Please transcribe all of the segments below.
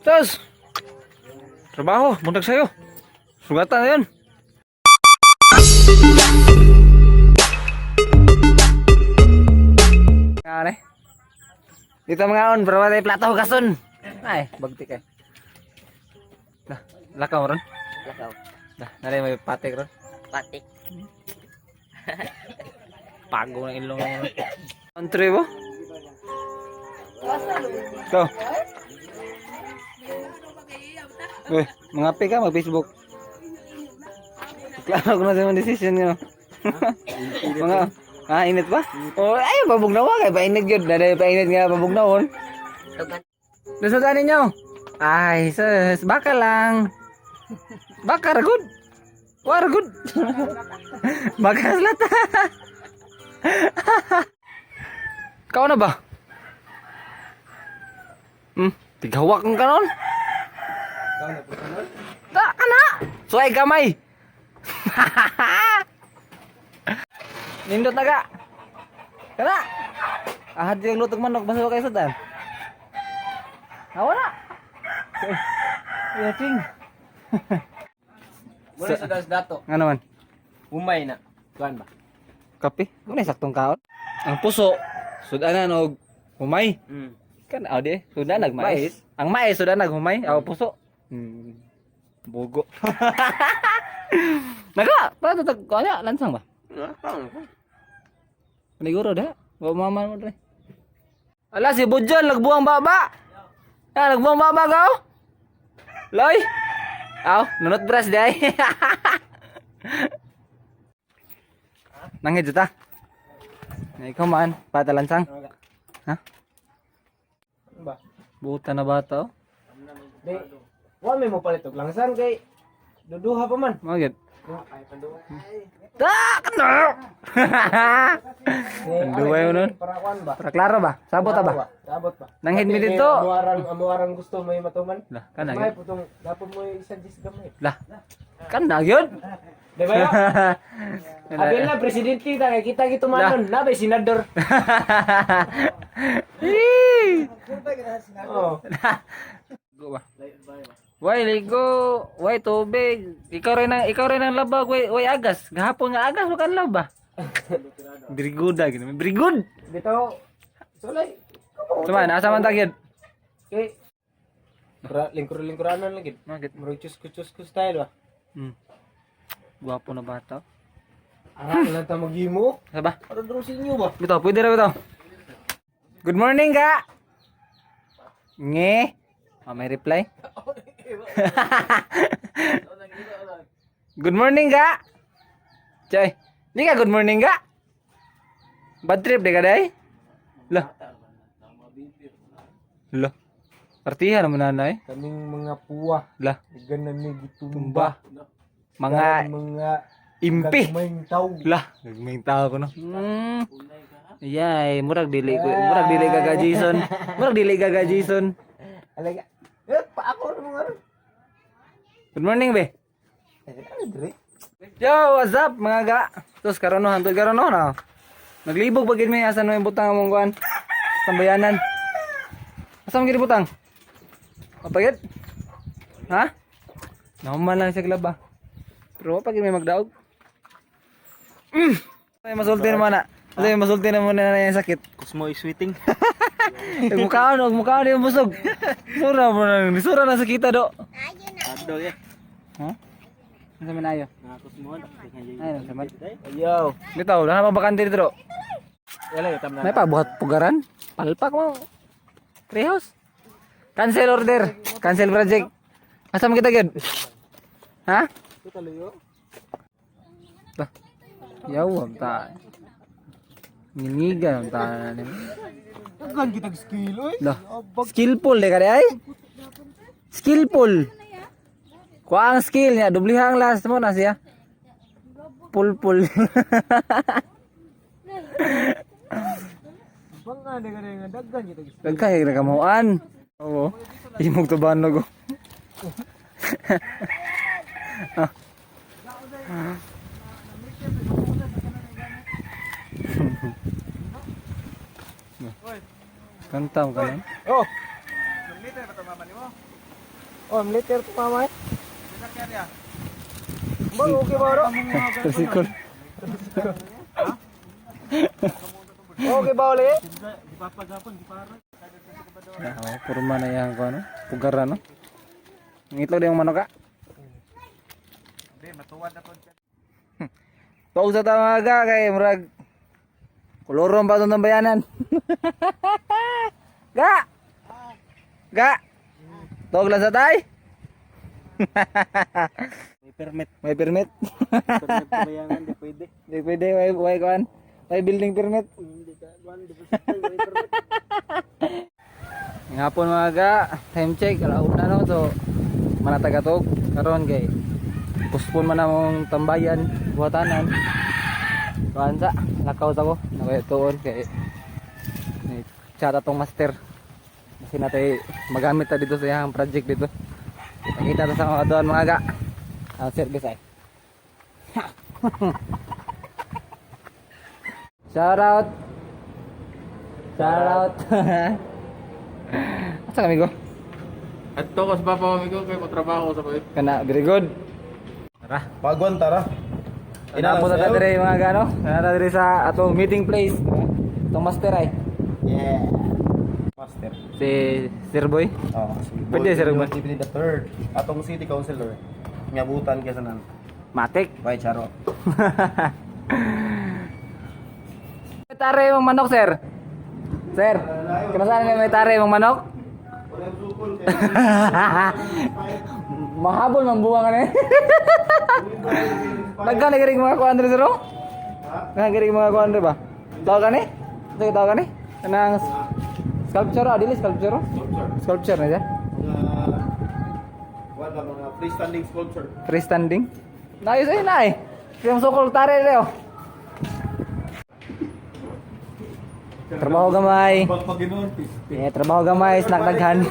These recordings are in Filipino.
Tapos, trabaho, buntag sa'yo. Sugatan na yun. Nga dito mga on, bro, tayo plato hugason. Ay, bagtik eh. Dah, lakaw ron. Lakaw. Dah, nari may patik ron. Patik. Pago ng ilong mo. Country mo? Ito. Uy, mga ka, mag-Facebook. Klaro ko na sa mga decision nyo. Mga, init ba? Oh, ay, babugnawa kay painit yun. Dada painit nga babugnawon. Lusutan ninyo. Ay, sus, baka lang. Baka ragod. Waragod. Baka slata. Kau na ba? Tigawak ng kanon. Tak kana. Suay gamay. Nindot na ka. Kana. Ahad yung lutog manok basta kayo sudan. Hawa na. Yating. Muna sudah dato. Nga naman. Umay na. Kuan ba? Kape. Muna saktong kaon. Ang puso. Sudanan og humay. Kan di. Sudah nagmais. Ang mais sudah naghumay. Aw puso. Bogo. Naga, pa tatag kanya lansang ba? Paniguro dah. Wa mama mo dre. Ala si Bujon nagbuang baba. Nagbuang baba gaw. Loy. Aw, nunot bras day. Nangit juta. Nay ikaw man, bata lansang. Ha? Ba? Buta na bata oh. Di. Wa may mo palitok langsan kay duduha pa man. Magit. Ay panduha. Tak kena. Duwa yun nun. Para kuan ba? Para klaro ba? Sabot ba? Sabot ba? Nanghid mi dito. Amuarang gusto mo matuman. Lah, kana May gyud. putong dapat mo i-suggest gamay. Lah. Kana gyud. Di ba yo? Abi na presidente ta kay kita gito manon, na ba senador. Oh. Go ba? Way ligo, way tubig. Ikaw rin ang labag, way agas. Gahapon nga agas kan laba. Briguda gini. Brigud. Dito. Sulay. Cuman asa man tagyod? Okay. Lingkur-lingkuranan lagi. Magit. Merucus-kucus style ba? Guwapo na bata. Ara lang ta magimo. Saba? Para dro sa inyo ba? Bitaw, pwede ra bitaw. Good morning ka. Nge. May reply. Good morning ka. Chay. Di ka good morning ka. Bad trip di ka day. Lah. Lah. Partihan naman nanay. Kaming mga puwa. Lah. Ganan ni gitumba. Mga impi. Gagmayng taw. Lah, nagming tao ko no. Yay, murag dili gaga Jason. Murag dili gaga Jason. Alaga. Pa ako mo. Good morning, be. Ano dire? Yo, what's up mga ga? Tos karon no hantod karon no na. Naglibog bagid may asan mo yung butang among kuan. Tambayanan. Asa man gid butang? Kapagid? Ha? Naman lang sa klaba. Pero pag may magdaog. Ay masulti naman na. Kasi masulti naman na yung sakit. Kusmo is sweeting. Mukhaan yung busog. Sura na sa kita do. Ado ya. Ha? Nasa minayo. Kusmo. Ay, nasa man. Yo. Bitaw, wala na bakante dito do. Wala yo tamna. May pabuhat pugaran. Palpak mo. Treehouse. Cancel order. Cancel project. Asa man kita gyud? Ha? Talo Bah. Yawag ta. Nginiga ang tanan nimo. Kan kita skill oy. Lah. Skillful de kare ay. Skillful. Kuang skill niya, dublihang last mo na siya. Pul. Bangga de kare nga daggan kita. Dagkay nagamuan. Oo. Imog to banog. Kantam ka lang. Oh. Oh, militer pa mamay. Bang, okay ba ro? Tricycle. Okay ba ulit? Oh, purma na yan ko ano? Pugar ano? Ngitlo din yung manok ka? Hindi, matuwad na po. Tuog sa tamaga kay murag kolorom pa itong tambayanan. Ga! Ga! Tuog lang sa tay? May permit. May permit? Permit pa bayangan, di pwede. Hindi pwede, may kuhan. May building permit. Hindi ka, di pwede, may permit. Ngapon mga ga, time check, alauna no, so manatagatog karon kay postpone man namong tambayan, buhatanan. Kuansa, lakaw sa ko, nakay tuon kay ni chat atong master. Kasi natay magamit ta dito sa iyang project dito. Nakita ta sa mga doon mga ga. Ang service ay. Shout out. Shout out. Asa kami go? At to, kas pa pa ko kay trabaho sa pagit. Kana, very good. Tara. Pagwan tara. Inapo ta dire mga gano. Nara dire sa atong meeting place. Atong master ay. Yeah. Master. Si Sir Boy. Oh, Pwede, Sir Ruben. Deputy the third. Atong city councilor. Miabutan kaya sanan. Matik. Bay charo. May tare mong manok, sir. Sir, kinasahan na may tare mong manok? Mahabol man buwang ano eh. Nagkanigirig mga kuhan rin, sir, oh? Nagkanigirig mga kuhan rin ba? Tawag ka ni? Tawag ka ni? Kanang sculpture, adili sculpture, oh? Sculpture na dyan? Wala mga freestanding sculpture. Freestanding? Naayos eh, na eh. Yung sukol tare rin, oh. Trabaho gamay. Pagpaginoon. Eh, trabaho gamay, snack daghan.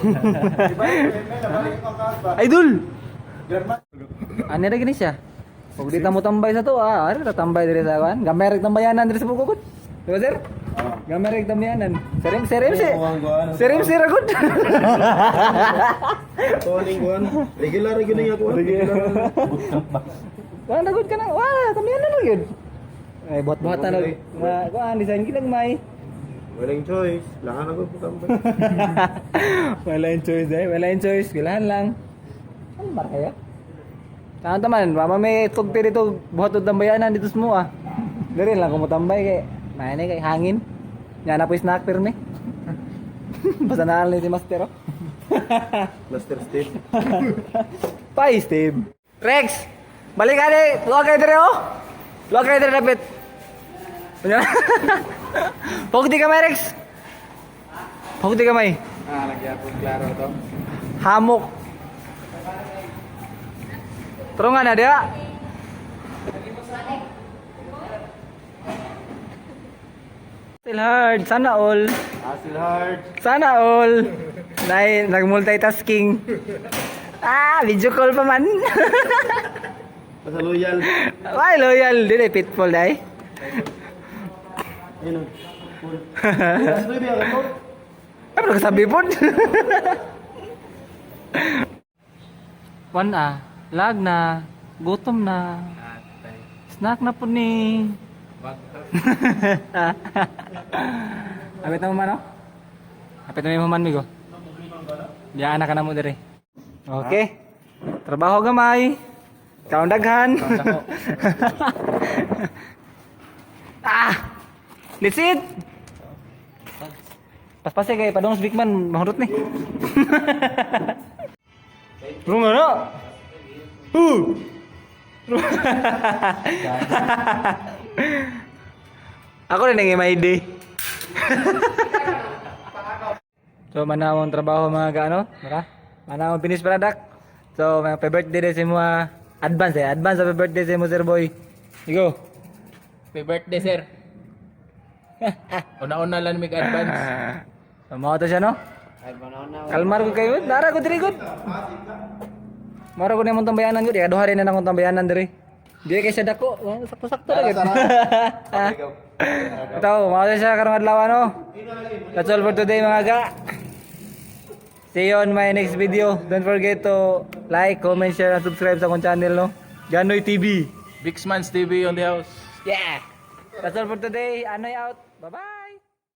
Idol! Ano na gini siya? Huwag di mo tambay sa to, ah. Ano na tambay diri sa kan? Gamay rin tambayanan diri sa bukod. Di ba, sir? Gamay rin tambayanan. Serim si. Serim si ragod. Toning kuan. Regular gini ako. Regular. Wala ragod ka na. Wala, tambayanan lang yun. Ay, buhat-buhat na lang. Kuhaan, design kilang may. Walang choice. Lahan ako po tambay. Wala yung choice eh. Wala yung choice. Kailangan lang. Ano ba kaya? Saan taman? Mama may tugti dito. Buhat ng tambayanan dito sa mua. Dari lang kumutambay kay. Mayan kay hangin. Yan na po yung snack perme. Basta naalan si Master oh. Master Steve. Bye Steve. Rex! Balik ka di! Luwag kayo dire oh! Luwag kayo dire lapit. Pagdi kamay Rex! Pagdi kamay. Ah, lagyan po klaro to. Hamok. Terungan ada. Still hard. Sana all. Still hard. Sana all. Dahil nag-multitasking. Video call pa man. Basta loyal. Ay, loyal. Dili, pitfall dahil. Ayun. Kasi ito yung ako. Ano nagsabi po? Wan lag na, gutom na. Snack na po ni. Apit na mo man, oh? Apit na mo man, migo. Diyan na ka na mo dire. Okay. Trabaho gamay. Kaon daghan. Litsit! Pas-pasay kay padong Bigman mahurot ni. Rung ano? Ako rin ang MID. So manawang trabaho mga gaano, mara? Manawang finish product. So may happy birthday din sa mga advance advance happy birthday sa mo Sir Boy. Go. Happy birthday, sir. Una-una lang mag-advance. Mga to siya no? Kalmar ko kayo. Dara ko diri gud. Mara ko na mong tambayanan gud. Kado hari na akong tambayanan diri. Di kay siya dako. Sakto-sakto ra gud. Ito, mga to siya karong adlaw no. That's all for today mga ga. See you on my next video. Don't forget to like, comment, share, and subscribe sa akong channel, no? Ganoy TV. Bixmans TV on the house. Yeah! That's all for today. Anoy out. Bye-bye!